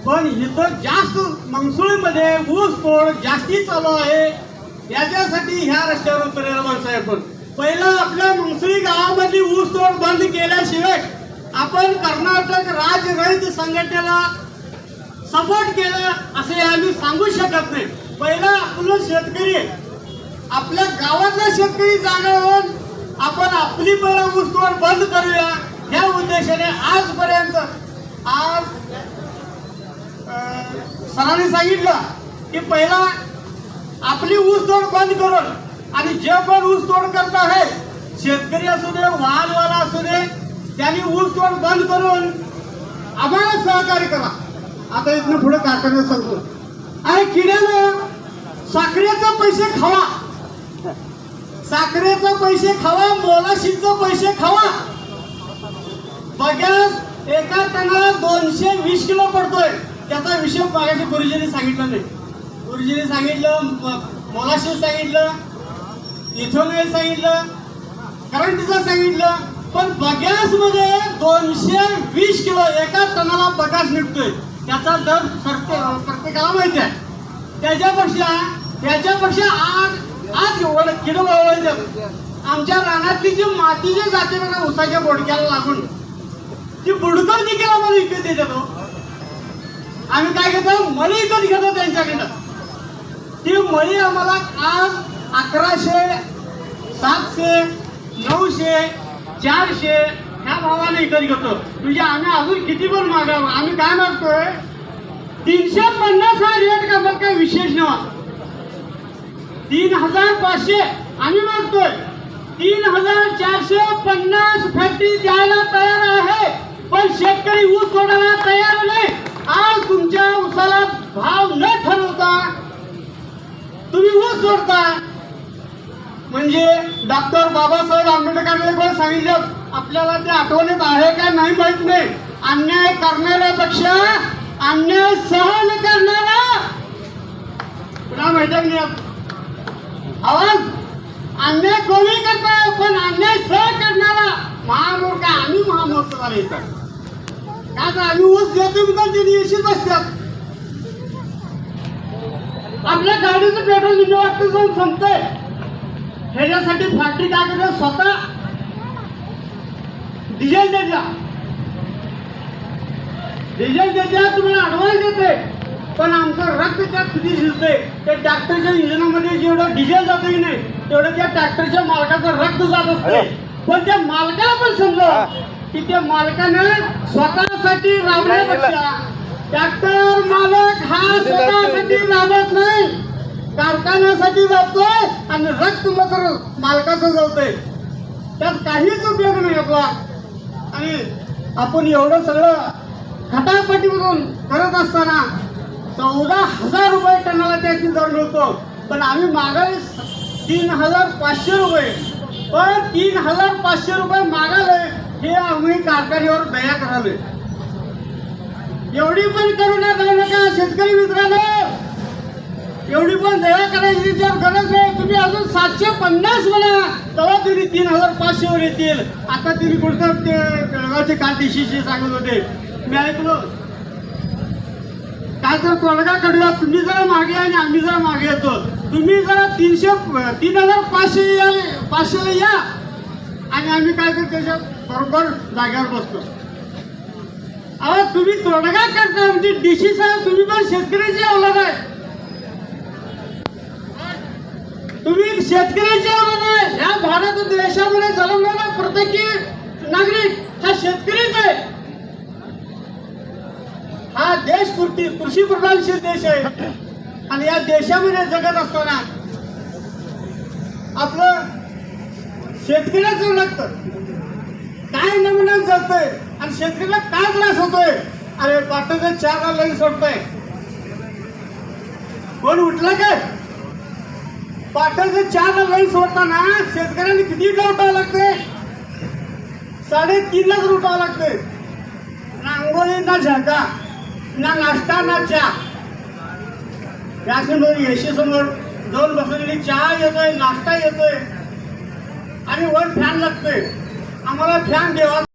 पण इथं जास्त मंगसुळीमध्ये ऊस तोड जास्ती चालू आहे. याच्यासाठी ह्या रस्त्यावर उतरलेला माणसं आहे. पण पहिला आपल्या मंगसुळी गावामध्ये ऊस तोड बंद केल्याशिवाय आपण कर्नाटक राज्य रहित संघटनेला सपोर्ट केला असे आम्ही सांगू शकत नाही. पहिला आपलं शेतकरी आपल्या गावातला शेतकरी जागा होऊन आपण आपली पहिला ऊस तोड बंद करूया ह्या उद्देशाने आजपर्यंत आज सरांनी सांगितलं की पहिला आपली ऊस तोड बंद करून आणि जे पण ऊस तोड करत आहे शेतकरी असू दे वाहनवाला असू दे त्यांनी ऊस तोड बंद करून आम्हाला सहकार्य करा. आता इथनं पुढे कारखान्यात सांगतो अरे किड्यानं साखरेचे पैसे खावा, साखरेचे पैसे खावा, मोलाशीचे पैसे खावा. बघा एका टनाला 220 किलो पडतोय. त्याचा विषय मागाशी गुरुजींनी सांगितला नाही. गुरुजींनी सांगितलं मोलाशीच सांगितलं, इथोनॉल सांगितलं, करंटीचं सांगितलं. पण बगॅस मध्ये 220 किलो एका टनाला बगास निघतोय. त्याचा दर प्रत्येकाला माहिती आहे. त्याच्यापेक्षा आज किलो वाढवायचं. आमच्या रानातली जी मातीची जाते ना उसाच्या बोडक्याला लागून ती बुडकं देखील आम्हाला विकत देतो. आम्ही काय घेतो मळी विकत घेतो त्यांच्याकडनं. ती मळी आम्हाला आज 1100, 700, 900, 400 ह्या भावाने विकत घेतो. म्हणजे आम्ही अजून किती पण मागावं. आम्ही काय मागतोय 350 हा रेट का मग काही विशेष नव्हता. 3500 आम्ही मागतोय. 3450 फॅक्टरी द्यायला तयार आहे. पण शेतकरी ऊस तोडायला तयार नाही. आज तुमच्या ऊसाला भाव न ठरवता तुम्ही ऊस तोडता. म्हणजे डॉक्टर बाबासाहेब आंबेडकरांनी पण सांगितलं आपल्याला ते आठवणीत आहे का नाही माहित नाही. अन्याय करणाऱ्यापेक्षा अन्याय सहन करणारा पुन्हा माहिती नाही. आवाज अन्याय कोणी करताय पण अन्याय सहन करणारा महामूर्ख आम्ही महामूर्ख येतात. का तर आम्ही ऊस देतो तर ते दिवशी बसतात. आपल्या गाडीचं पेट्रोल निघे वाटतं जाऊन संपतंय. ह्याच्यासाठी फॅक्टरी काय करते स्वतः डिझेल देत्या. डिझेल देत्या तुम्हाला ऍडव्हान्स देते. पण आमचं रक्त त्यात किती शिजतंय. त्या ट्रॅक्टरच्या इंजिनामध्ये जेवढं डिझेल जातं की नाही तेवढं त्या ट्रॅक्टरच्या मालकाचं रक्त जात असते. पण त्या मालकाला पण समजलं की त्या मालकानं स्वतःसाठी राबण्यापेक्षा ट्रॅक्टर मालक हा स्वतःसाठी राबत नाही कारखान्यासाठी जातोय आणि रक्त मात्र मालकाचं जातोय. त्यात काहीच उपयोग नाही आपला. आणि आपण एवढं सगळं खटापटीमधून करत असताना 14,000 रुपये टनाला त्याची दर मिळतो. पण आम्ही मागायला 3,500 रुपये. पण 3,500 रुपये मागाले हे आम्ही कारखान्यावर दया करावे. एवढी पण करुणा करू नका शेतकरी मित्रांनो. एवढी पण दया करायची गरज नाही. तुम्ही अजून 750 म्हणा तेव्हा तुम्ही 3,500 वर येतील. आता तुम्ही कुठं ते बेळगावचे काठीशी सांगत होते मी ऐकलो. काय तर तोडगा काढूया तुम्ही जरा मागे आणि आम्ही जरा मागे येतो. तुम्ही जरा 3,500 या आणि आम्ही काय करतो त्याच्या बरोबर जाग्यावर बसतो. अहो तुम्ही तोडगा करता म्हणजे डीसी साहेब तुम्ही पण शेतकऱ्याची औलाद आहे. तुम्ही शेतकऱ्याची औलाद आहे. या भारत देशामध्ये जन्मलेला प्रत्येक नागरिक हा शेतकरीच आहे. हा देश कृषी प्रधानशील देश आहे. आणि या देशामध्ये जगत असताना आपलं शेतकऱ्याचं लागतं काय नमुना जगतोय आणि शेतकऱ्याला काय त्रास होतोय. अरे पाटाचं 4 लाईन सोडतोय. कोण उठलं काय पाटाचं 4 लाईन सोडताना शेतकऱ्यांनी किती उठावं लागते. 3.5 लाख उठावं लागते. ना आंघोळी ना झळका ना नाश्ता ना चहा. यासमोर येशी समोर जाऊन बसलेली चहा येतोय नाश्ता येतोय आणि वर फॅन लागतोय. आम्हाला फॅन देवा